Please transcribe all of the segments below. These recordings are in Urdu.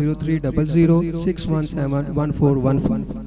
030061711415।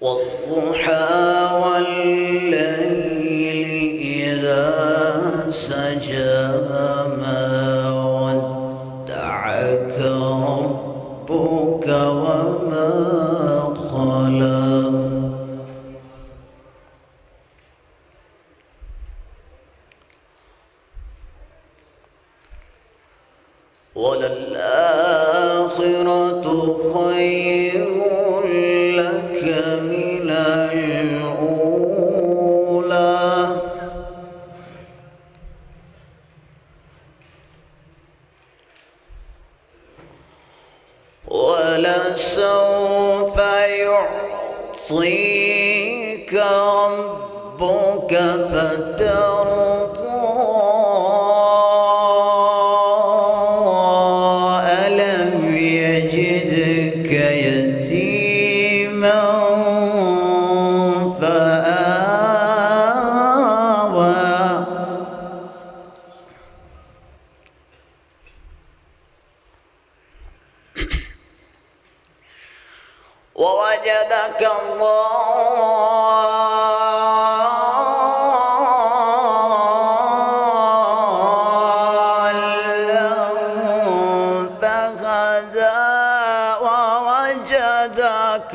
والضحى والليل إذا سجى ما ودعك ربك وما قلى وللآخرة خير لك من الأولى ولسوف يعطيك ربك فترضى ألم يجدك يتيما فآوى ووجدك ضالا فهدى ووجدك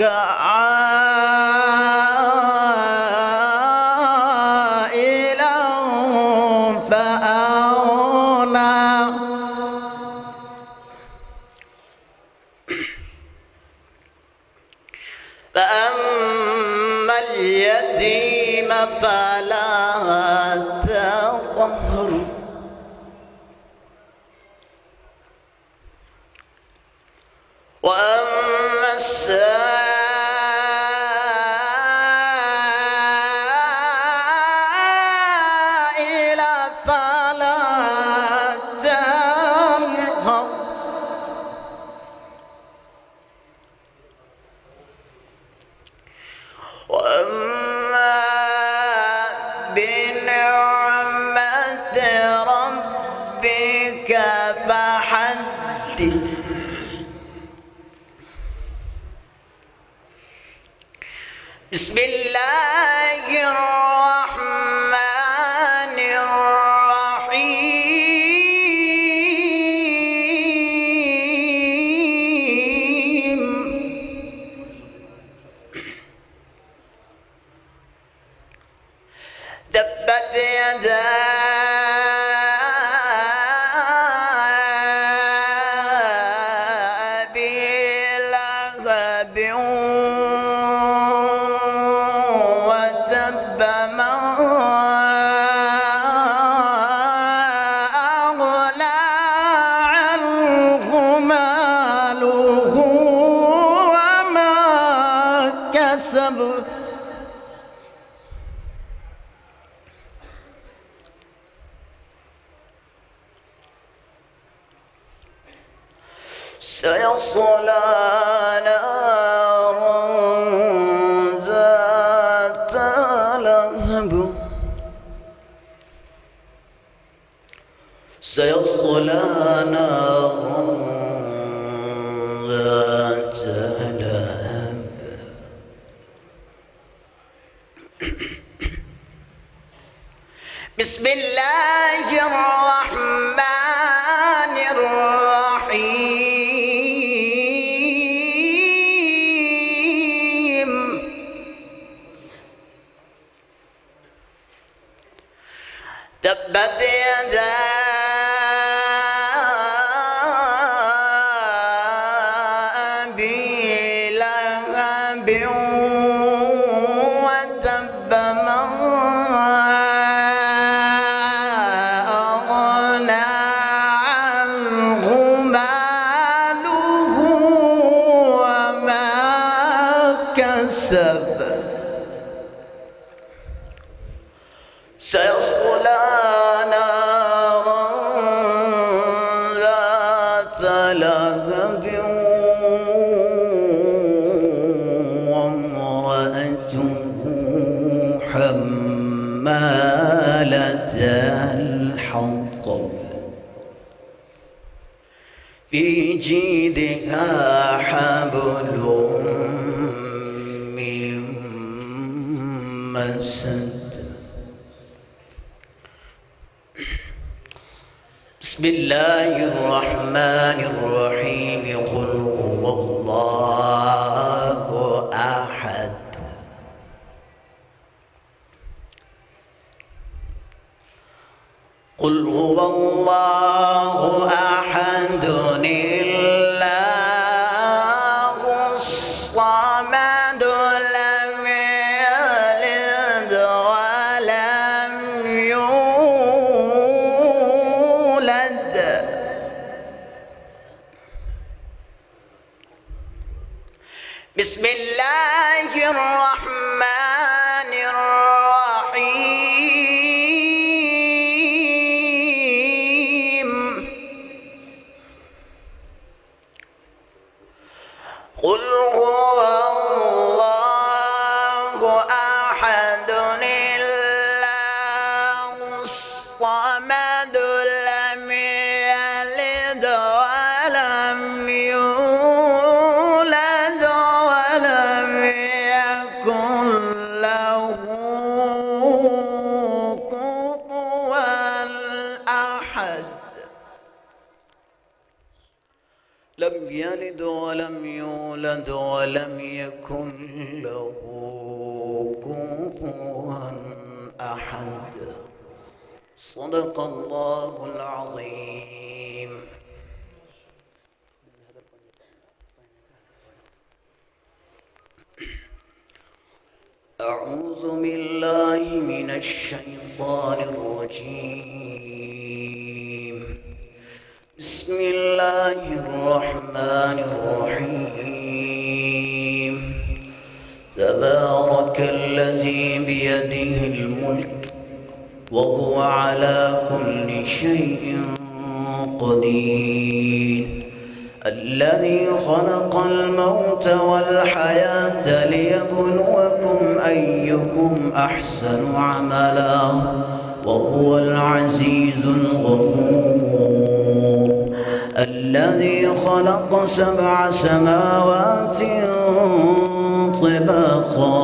عائلا فأغنى فأما اليتيم فلا تقهر وأما السائل فلا تنهر وأما بنعمة ربك فحدث بسم الله الرحمن الرحيم تبت يدا أبي لهب وتب ما أغنى عنه ماله وما كسب سيصلى نارا ذات لهب سيصلى نارا ذات لهب بسم الله الرحمن الرحيم تبت يدا قبل في جيدها حبل من مسد بسم الله الرحمن الرحيم قل هو الله أحد قل هو الله أحد الله الصمد لم يلد ولم يولد بسم الله الرحمن الرحيم قل هو الله أحد الله الصمد لم يلد ولم يولد ولم يكن له كفوا أحد لم يلد ولم يولد ولم يكن له كفوا أحد صدق الله العظيم أعوذ بالله من الشيطان الرجيم بسم الله الرحمن الرحيم تبارك الذي بيده الملك وهو على كل شيء قدير الذي خلق الموت والحياة ليبلوكم أيكم أحسن عملا وهو العزيز الغفور الذي خلق 7 سماوات طباقا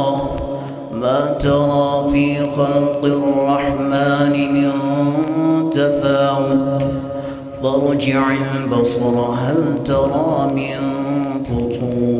ما ترى في خلق الرحمن من تفاوت فارجع البصر هل ترى من فطور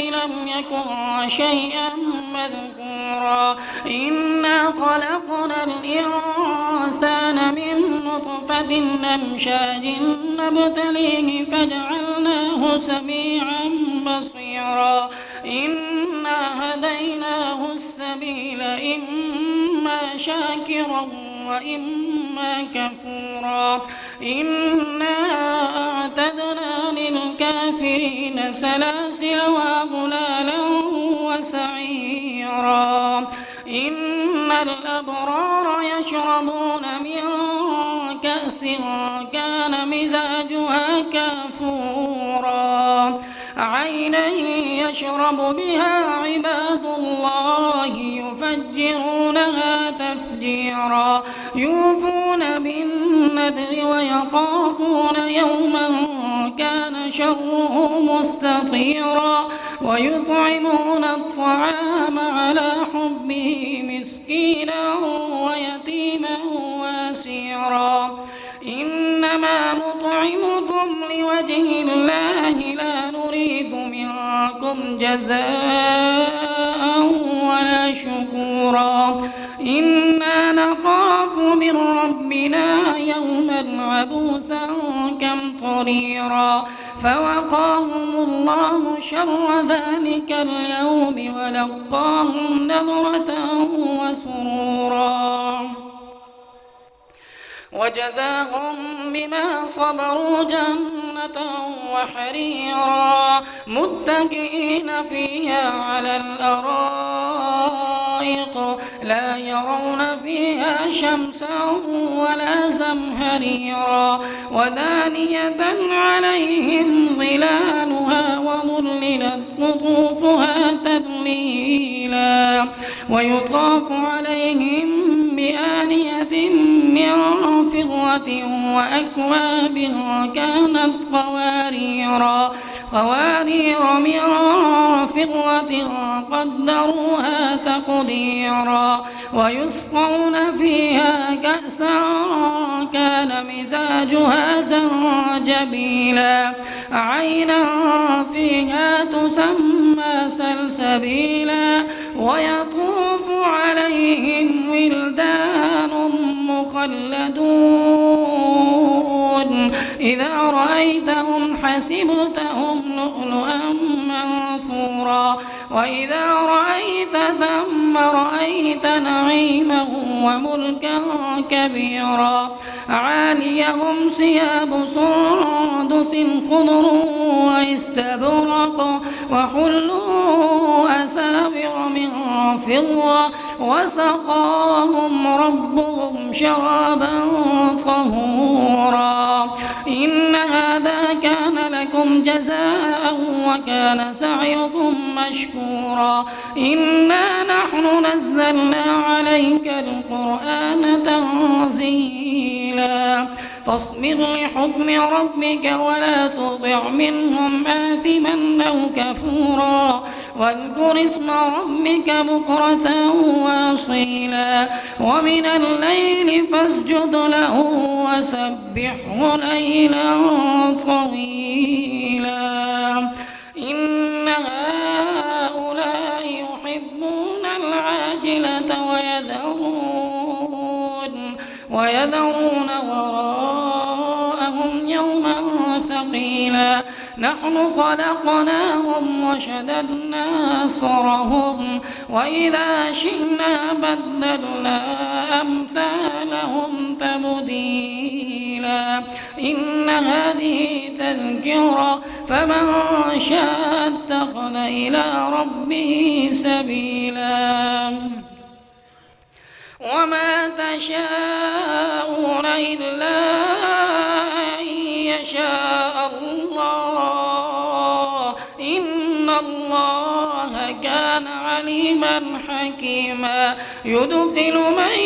لم يكن شيئا مذكورا إنا خلقنا الإنسان من نطفة أمشاج نبتليه فجعلناه سميعا بصيرا إنا هديناه السبيل إما شاكرا وإما كفورا إنا أعتدنا للكافرين سلاسل وأغلالا وسعيرا إن الأبرار يشربون من كأس كان مزاجها كافورا عينا يشرب بها عباد الله يفجرونها تفجيرا يوفون بالنذر ويخافون يوما كان شره مستطيرا ويطعمون الطعام على حبه مسكينا ويتيما واسيرا إنما نطعمكم لوجه الله لا نريد منكم جزاء ولا شكورا إنا نخاف من ربنا يوما عبوسا كمطريرا فوقاهم الله شر ذلك اليوم ولقاهم نضرة وسرورا وجزاهم بما صبروا جنة وحريرا متكئين فيها على الأرائك لا يرون فيها شمسا ولا زمهريرا ودانية عليهم ظلالها وظللت قطوفها تذليلا ويطاف عليهم بآنية من فضة وأكواب كانت قوارير من فضة قدروها تقديرا ويسقون فيها كأسا كان مزاجها زنجبيلا عينا فيها تسمى سلسبيلا ويطوف عليهم ولدان مخلدون إذا رأيتهم حسبتهم لؤلؤا منثورا وإذا رأيت ثم رأيت نعيما وملكا كبيرا عاليهم ثياب سندس خضر واستبرق وحلوا أساور من فضة وسقاهم ربهم شرابا طهورا إن هذا كان لكم جزاء وكان سعيكم مشكورا إنا نحن نزلنا عليك القرآن تنزيلا فاصبر لحكم ربك ولا تطع منهم آثما أو كفورا واذكر اسم ربك بكرة وأصيلا ومن الليل فاسجد له وسبحه ليلا طويلا إن هؤلاء يحبون العاجلة ويذرون وراءهم يوما ثقيلا نحن خلقناهم وشددنا أسرهم وإذا شئنا بدلنا أمثالهم تبديلا إن هذه تذكرة فمن شاء اتخذ إلى ربه سبيلا وما تشاءون إلا أن يشاء الله إن الله كان عليما حكيما يدخل من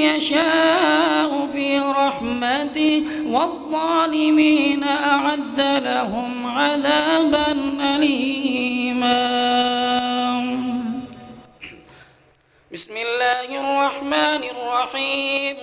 يشاء في رحمته والظالمين أعد لهم عذابا أليما بسم الله الرحمن الرحيم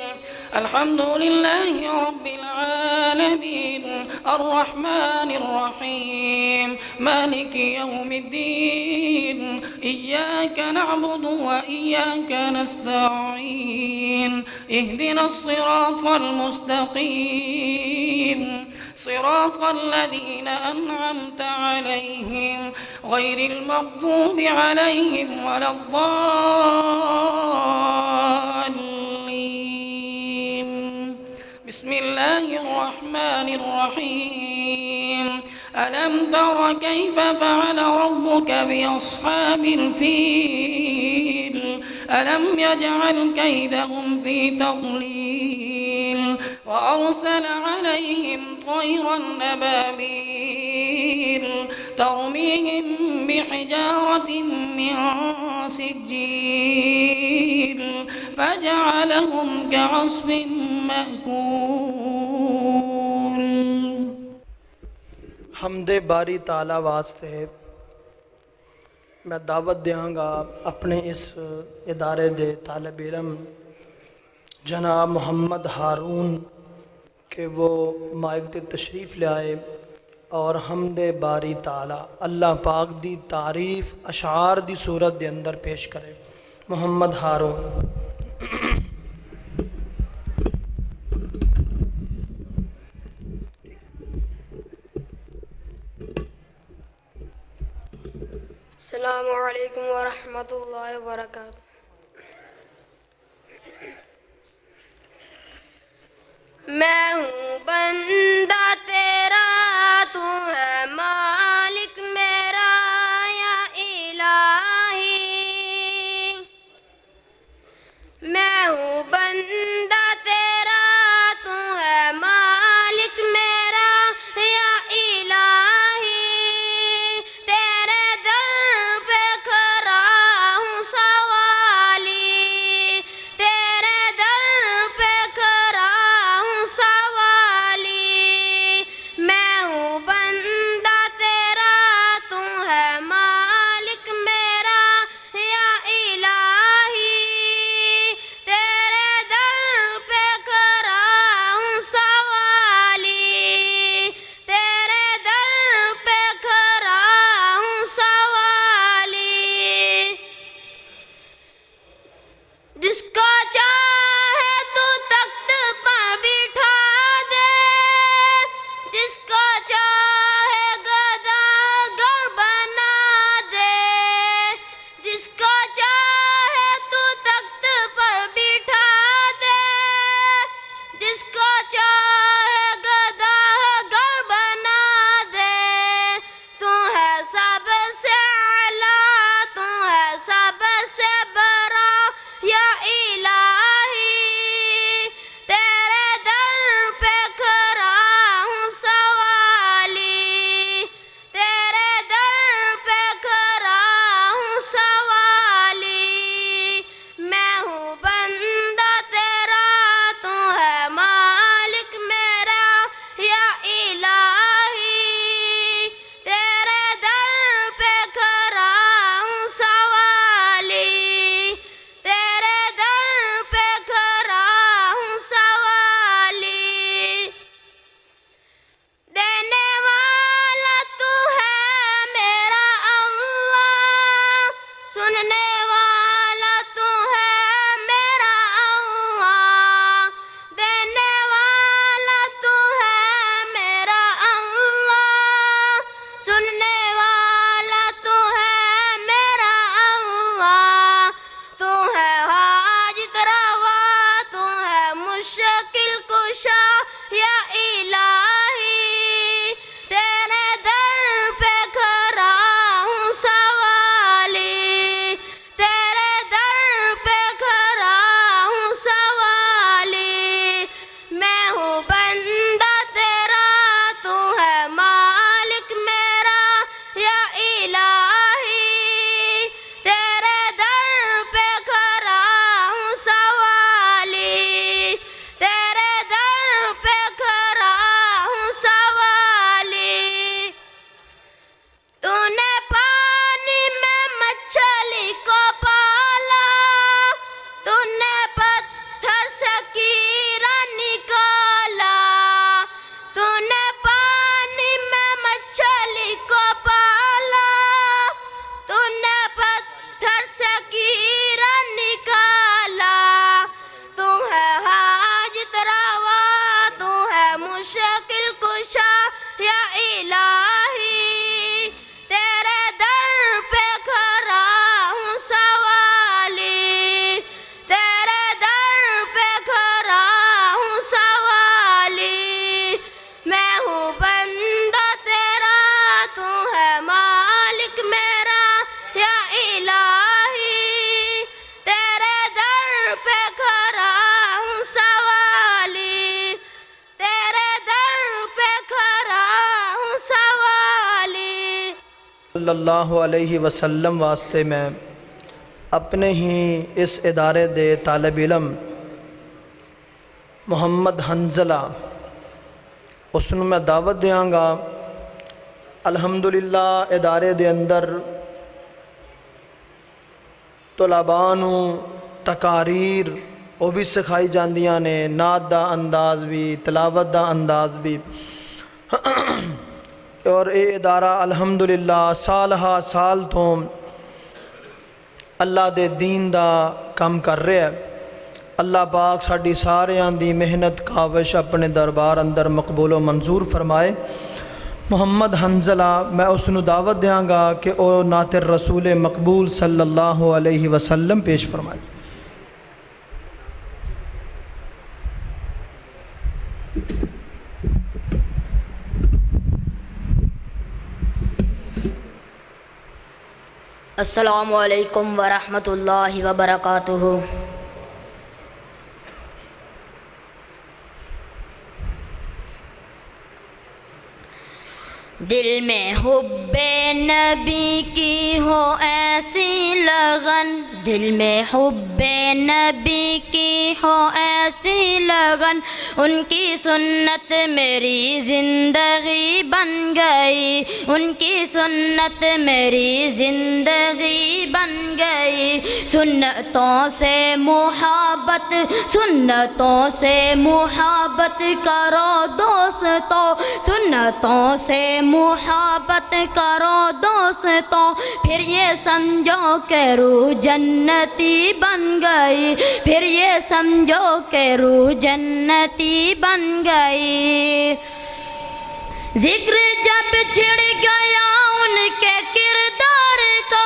الحمد لله رب العالمين الرحمن الرحيم مالك يوم الدين إياك نعبد وإياك نستعين اهدنا الصراط المستقيم صراط الذين أنعمت عليهم غير المغضوب عليهم ولا الضالين. بسم الله الرحمن الرحيم ألم تر كيف فعل ربك بأصحاب الفيل ألم يجعل كيدهم في تضليل وأرسل عليهم طيرا أبابيل ترميهم بحجارة من سجيل فجعلهم كعصف مأكول. حمد باری تعالیٰ واسطے میں دعوت دیاں گا اپنے اس ادارے دے طالب علم جناب محمد ہارون کہ وہ مائک تے تشریف لے آئے اور حمد باری تعالیٰ اللہ پاک دی تعریف اشعار دی صورت دے اندر پیش کرے. محمد ہارون. السلام علیکم ورحمۃ اللہ وبرکاتہ. میں ہوں بندہ تیرا تو ہے مالک میرا یا الہی. میں ہوں بندہ تیرا تو ہے مالک میرا یا الہی. تیرے در پہ کھڑا ہوں سوالی. تیرے در پہ کھڑا ہوں سوالی. میں ہوں بندہ تیرا تو ہے مالک میرا یا الہی. تیرے در پہ کھڑا ہوں سوالی. تیرے در پہ کھڑا ہوں سوالی. جس کو چاہے تو تخت پر بٹھا دے. جس کو چاہے گدا گر بنا دے. جس کو چاہے تو تخت پر بٹھا دے. جس کو چاہے گدا گر بنا دے. تو ہے سب سے اعلیٰ تو ہے سب سے بڑا یا الہی. تیرے در پہ کھڑا ہوں سوالی. تیرے در پہ کھڑا ہوں سوالی. میں ہوں بندہ تیرا تو ہے مالک میرا یا الہی. تیرے در پہ کھڑا ہوں سوالی. تیرے در پہ کھڑا ہوں سوالی. دینے والا تو ہے میرا اللہ. سننے والا تو ہے میرا اللہ. دینے والا تو ہے میرا اللہ. سننے والا تو ہے میرا اللہ. تو ہے حاجت روا تو ہے مشکل کشا یا الہی. تیرے در پہ کھڑا ہوں سوالی. صلی اللہ علیہ وسلم واسطے میں اپنے ہی اس ادارے دے طالب علم محمد حنزلہ اس نوں میں دعوت دیاں گا۔ الحمدللہ ادارے دے اندر طلباء نوں تقاریر وہ بھی سکھائی جاندیاں نے، نعت دا انداز بھی، تلاوت دا انداز بھی، اور یہ ادارہ الحمدللہ سال ہا سال تو اللہ دے دین دا کام کر رہا ہے۔ اللہ پاک ساڈی ساریاں دی محنت کاوش اپنے دربار اندر مقبول و منظور فرمائے۔ محمد حنزلہ میں اس نوں دعوت دیاں گا کہ او نعت رسول مقبول صلی اللہ علیہ وسلم پیش فرمائے۔ السلام علیکم ورحمۃ اللہ وبرکاتہ۔ دل میں حب نبی کی ہو ایسی لگن، دل میں حب نبی کی ہو ایسی لگن، ان کی سنت میری زندگی بن گئی، ان کی سنت میری زندگی بن گئی۔ سنتوں سے محبت، سنتوں سے محبت کرو دوستو، سنتوں سے محبت کرو دوستوں، پھر یہ سمجھو کہ روح جنتی بن گئی، پھر یہ سمجھو کہ روح جنتی بن گئی۔ ذکر جب چھڑ گیا ان کے کردار کا،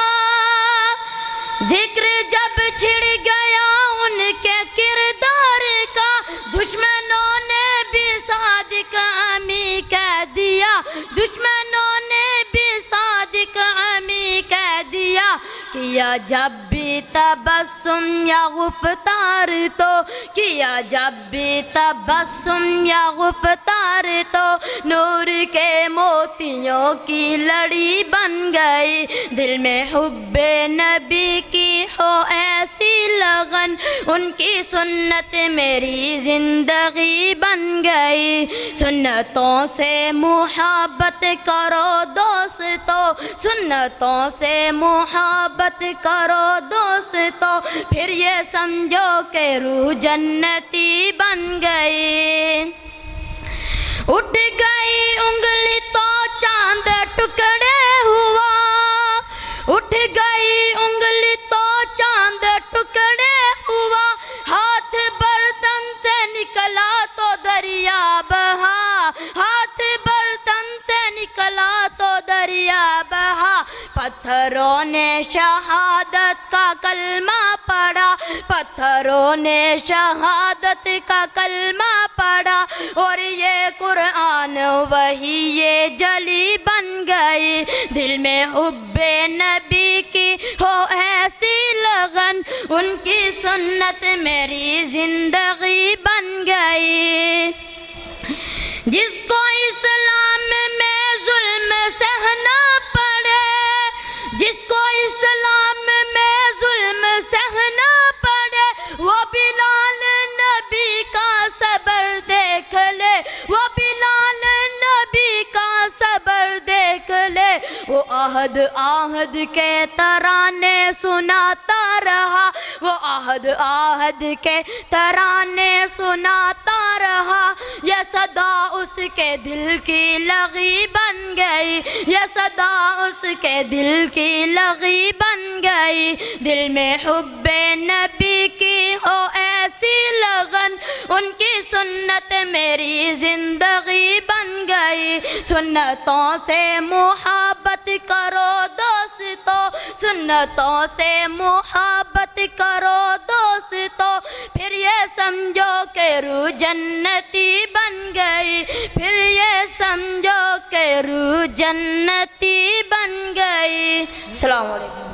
ذکر جب چھڑ گیا ان کے کردار کا، دشمنوں نے بھی صادق امی کہہ دیا، دشمنوں نے بھی صادق امی کہہ دیا، کیا جب بھی تبسم یا گفتار تو، کیا جب بھی تبسم یا گفتار تو، نور کے موتیوں کی لڑی بن گئی۔ دل میں حب نبی کی ہو ایسی لگن، ان کی سنت میری زندگی بن گئی۔ سنتوں سے محبت کرو دوستو، سنتوں سے محبت کرو دوستو، پھر یہ سمجھو کہ روح جنتی بن گئی۔ اٹھ گئی انگلی تو چاند ٹکڑے ہوا، اٹھ گئی انگلی تو چاند ٹکڑے ہوا، ہاتھ برتن سے نکلا تو دریا بہا، ہاتھ برتن سے نکلا تو دریا بہا، پتھروں نے شہادت کا کلمہ پڑھا، پتھروں نے شہادت کا کلمہ پڑھا، اور یہ قرآن وہی یہ جلی بن گئی۔ دل میں حب نبی کی ہو ایسی لگن، ان کی سنت میری زندگی بن گئی۔ جس کو اسلام میں ظلم سہنا پڑے، جس کو اسلام میں ظلم سہنا پڑے، وہ بلال نبی کا صبر دیکھ لے، وہ بلال نبی کا صبر دیکھ لے۔ وہ عہد عہد کے ترانے سناتا رہا، وہ عہد عہد کے ترانے سناتا رہا، یہ صدا اس کے دل کی لغی بن گئی، یہ صدا اس کے دل کی لغی بن گئی۔ دل میں حب نبی کی ہو ایسی لگن، ان کی سنت میری زندگی بن گئی۔ سنتوں سے محبت کرو دوستو، سنتوں سے محبت کرو دوستو، پھر یہ سمجھو کہ روح جنتی بن گئی، پھر یہ سمجھو کہ روح جنتی بن گئی۔ السلام علیکم۔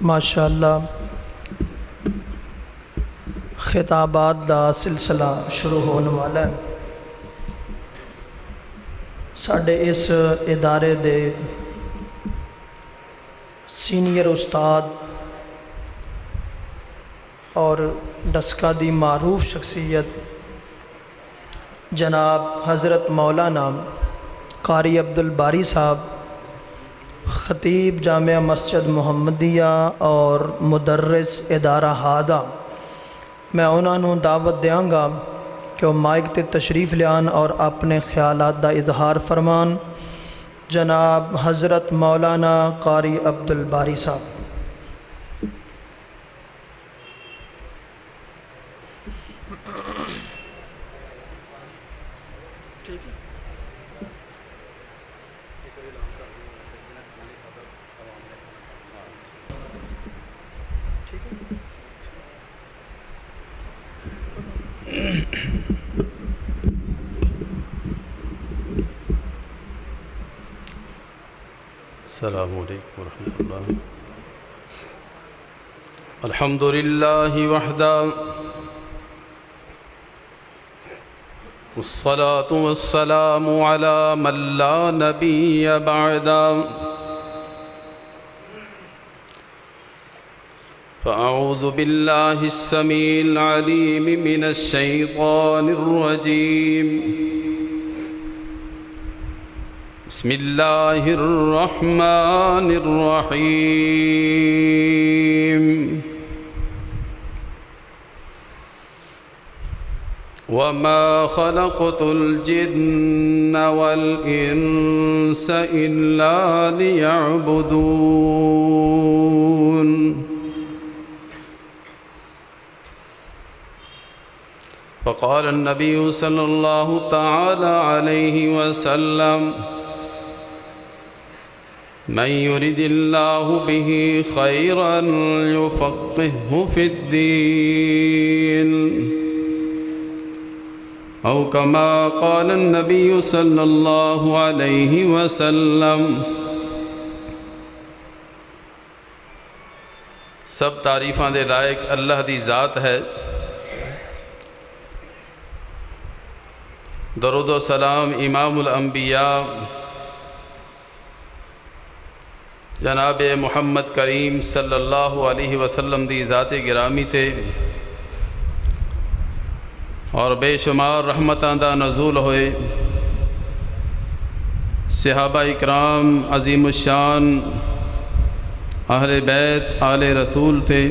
ماشاءاللہ خطابات دا سلسلہ شروع ہونے والا ہے۔ ساڈے اس ادارے دے سینئر استاد اور ڈسکا دی معروف شخصیت جناب حضرت مولانا قاری عبدالباری صاحب، خطیب جامعہ مسجد محمدیہ اور مدرس ادارہ ہادہ، میں انہوں دعوت دیاں گا کہ وہ مائک تے تشریف لیان اور اپنے خیالات دا اظہار فرمان۔ جناب حضرت مولانا قاری عبدالباری صاحب۔ السلام علیکم ورحمۃ اللہ۔ الحمد للہ وحدہ والصلاة والسلام علی من لا نبی بعدہ، فأعوذ باللہ السمیع العلیم من الشیطان الرجیم، بسم اللہ الرحمن الرحیم، وما خلقت الجن والإنس إلا ليعبدون، فقال النبي صلى الله تعالى عليه وسلم: من يرد الله به خيرا يفقهه في الدين، أو كما قال النبي صلى الله عليه وسلم۔ سب تعریفاں دے لائق اللہ دی ذات ہے۔ درود و سلام امام الانبیاء جناب محمد کریم صلی اللہ علیہ وسلم دی ذات گرامی تے، اور بے شمار رحمتاں دا نزول ہوئے صحابہ اکرام عظیم الشان اہل بیت آل رسول تھے،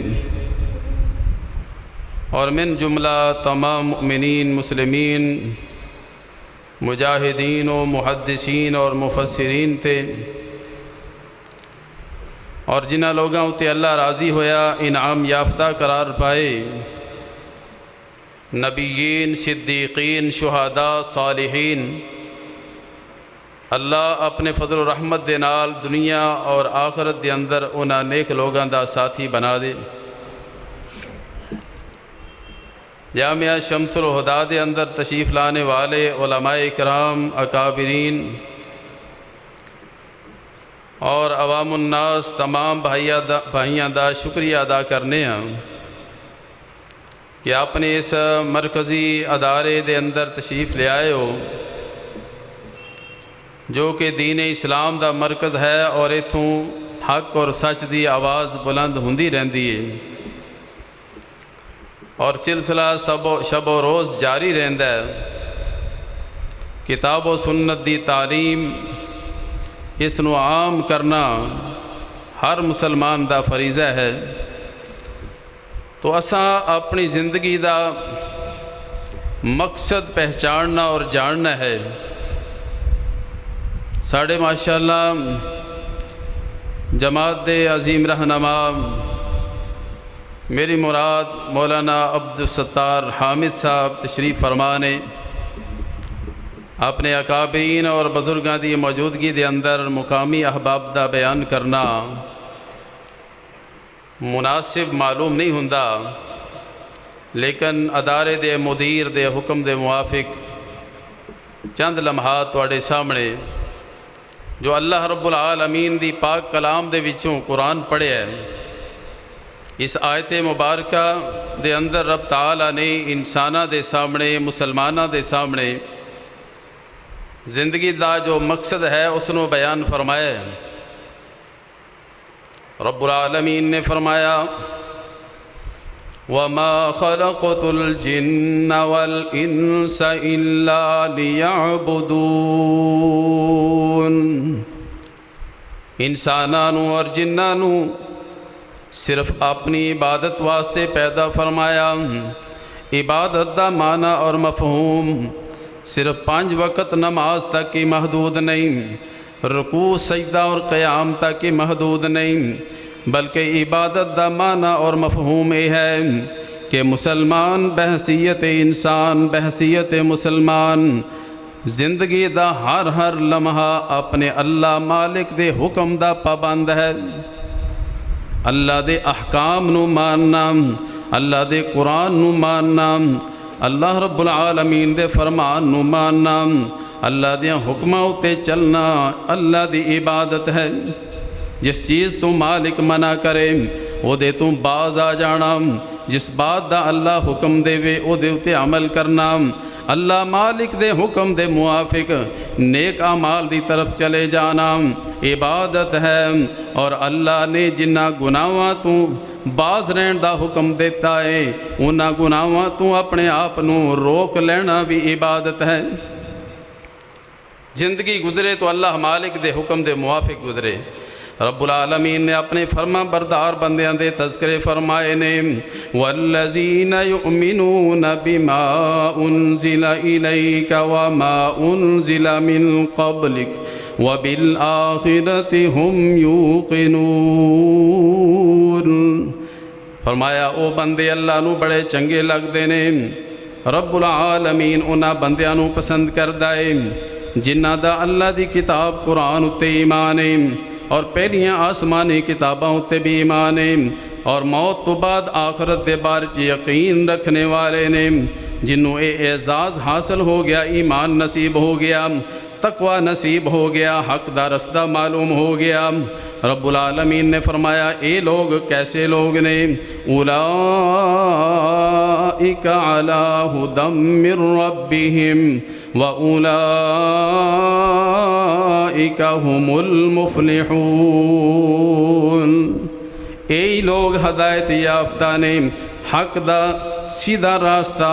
اور من جملہ تمام مؤمنین مسلمین مجاہدین و محدثین اور مفسرین تھے، اور جنہ لوگوں تے اللہ راضی ہویا انعام یافتہ قرار پائے، نبیین، صدیقین، شہداء، صالحین، اللہ اپنے فضل و رحمت دے نال دنیا اور آخرت دے اندر انہاں نیک لوگاں دا ساتھی بنا دے۔ جامعہ شمس الہدیٰ دے اندر تشریف لانے والے علماء اکرام، اکابرین اور عوام الناس تمام بھائیاں دا شکریہ ادا کرنے ہیں کہ اپنے اس مرکزی ادارے دے اندر تشریف لے آئے ہو، جو کہ دین اسلام دا مرکز ہے، اور اتھوں حق اور سچ دی آواز بلند ہوندی رہندی ہے، اور سلسلہ شب و روز جاری رہندا ہے۔ کتاب و سنت دی تعلیم اس نو عام کرنا ہر مسلمان دا فریضہ ہے۔ تو اساں اپنی زندگی دا مقصد پہچاننا اور جاننا ہے۔ ساڑھے ماشاءاللہ جماعت دے عظیم رہنما میری مراد مولانا عبدالستار حامد صاحب تشریف فرمانے، اپنے اکابرین اور بزرگاں دی موجودگی دے اندر مقامی احباب دا بیان کرنا مناسب معلوم نہیں ہوندا، لیکن ادارے دے مدیر دے حکم دے موافق چند لمحات تواڈے سامنے جو اللہ رب العالمین دی پاک کلام دے وچوں قرآن پڑھے ہے، اس آیت مبارکہ دے اندر رب تعالیٰ نے انساناں دے سامنے مسلماناں دے سامنے زندگی دا جو مقصد ہے اس نو بیان فرمایا ہے۔ رب العالمین نے فرمایا وَمَا خَلَقْتُ الْجِنَّ وَالْإِنسَ إِلَّا لِيَعْبُدُونَ، انسانانوں اور جنانوں صرف اپنی عبادت واسطے پیدا فرمایا۔ عبادت دا معنی اور مفہوم صرف 5 وقت نماز تک ہی محدود نہیں، رکوع سجدہ اور قیام تک ہی محدود نہیں، بلکہ عبادت دا معنی اور مفہوم یہ ہے کہ مسلمان بحیثیت انسان، بحیثیت مسلمان زندگی دا ہر لمحہ اپنے اللہ مالک دے حکم دا پابند ہے، اللہ دے احکام نو ماننا، اللہ دے قرآن نو ماننا، اللہ رب العالمین دے فرمان نو ماننا، اللہ دے حکماں اتے چلنا اللہ دی عبادت ہے۔ جس چیز تو مالک منع کرے وہ دے تو باز آ جانا، جس بات دا اللہ حکم دے وے وہ دے اتے عمل کرنا، اللہ مالک دے حکم دے موافق نیک اعمال دی طرف چلے جانا عبادت ہے۔ اور اللہ نے جنہ گناہاں تو باز رہن دا حکم دیتا ہے انہاں گناہاں تو اپنے آپ نو روک لینا بھی عبادت ہے۔ زندگی گزرے تو اللہ مالک دے حکم دے موافق گزرے۔ رب العالمین نے اپنے فرما بردار بندیاں دے تذکرے فرمائے نے والذین یؤمنون بما انزل الیک وما انزل من قبلک وبالآخرۃ ہم یوقنون۔ فرمایا او بندے اللہ نو بڑے چنگے لگ دے نے، رب العالمین انہاں بندیاں نو پسند کردا ہے جنہ دا اللہ دی کتاب قرآن اتے ایمان ہے اور پہلیاں آسمانی کتاباں اتے بھی ایمان ہے اور موت تو بعد آخرت دے بارے یقین رکھنے والے نے، جنہوں اے اعزاز حاصل ہو گیا، ایمان نصیب ہو گیا، تقوی نصیب ہو گیا، حق دا رستہ معلوم ہو گیا۔ رب العالمین نے فرمایا اے لوگ کیسے لوگ نے اولئک علی ھدی من ربہم وَأُولَئِكَ هُمُ الْمُفْلِحُونَ۔ اے لوگ ہدایت یافتہ نے، حق دا سیدھا راستہ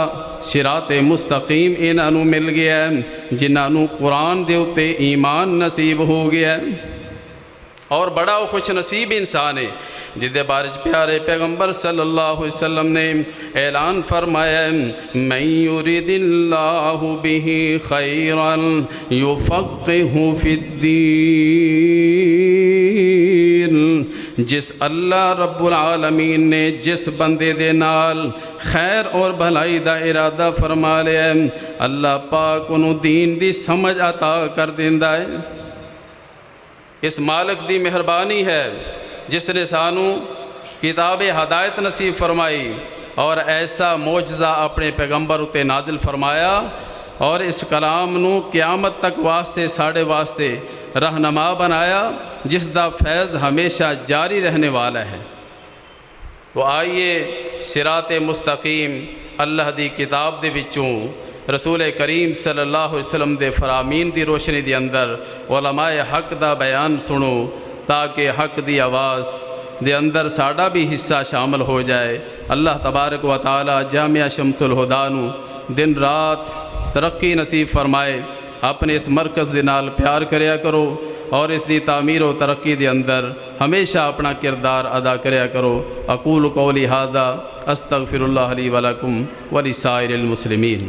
صراط مستقیم انہاں نو مل گیا ہے جنہاں نو قرآن دے اتے ایمان نصیب ہو گیا ہے۔ اور بڑا خوش نصیب انسان ہے جدے بارے پیارے پیغمبر صلی اللہ علیہ وسلم نے اعلان فرمایا من یرید اللہ بہ خیرا یفقہ فی الدین، جس اللہ رب العالمین نے جس بندے دے نال خیر اور بھلائی دا ارادہ فرما لیا اللہ پاک انہوں دین دی سمجھ عطا کر دیندہ ہے۔ اس مالک دی مہربانی ہے جس نے سانو کتاب ہدایت نصیب فرمائی اور ایسا معجزہ اپنے پیغمبر اتے نازل فرمایا اور اس کلام نو قیامت تک واسطے ساڑھے واسطے رہنما بنایا جس دا فیض ہمیشہ جاری رہنے والا ہے۔ تو آئیے صراط مستقیم اللہ دی کتاب دے وچوں رسول کریم صلی اللہ علیہ وسلم دے فرامین دی روشنی دی اندر علماء حق دا بیان سنو تاکہ حق دی آواز دے اندر ساڑا بھی حصہ شامل ہو جائے۔ اللہ تبارک و تعالی جامعہ شمس الہدیٰ نو دن رات ترقی نصیب فرمائے۔ اپنے اس مرکز دے نال پیار کریا کرو اور اس دی تعمیر و ترقی دے اندر ہمیشہ اپنا کردار ادا کریا کرو۔ اقول قولی ھذا استغفر اللہ لی ولکم ولسائر المسلمین۔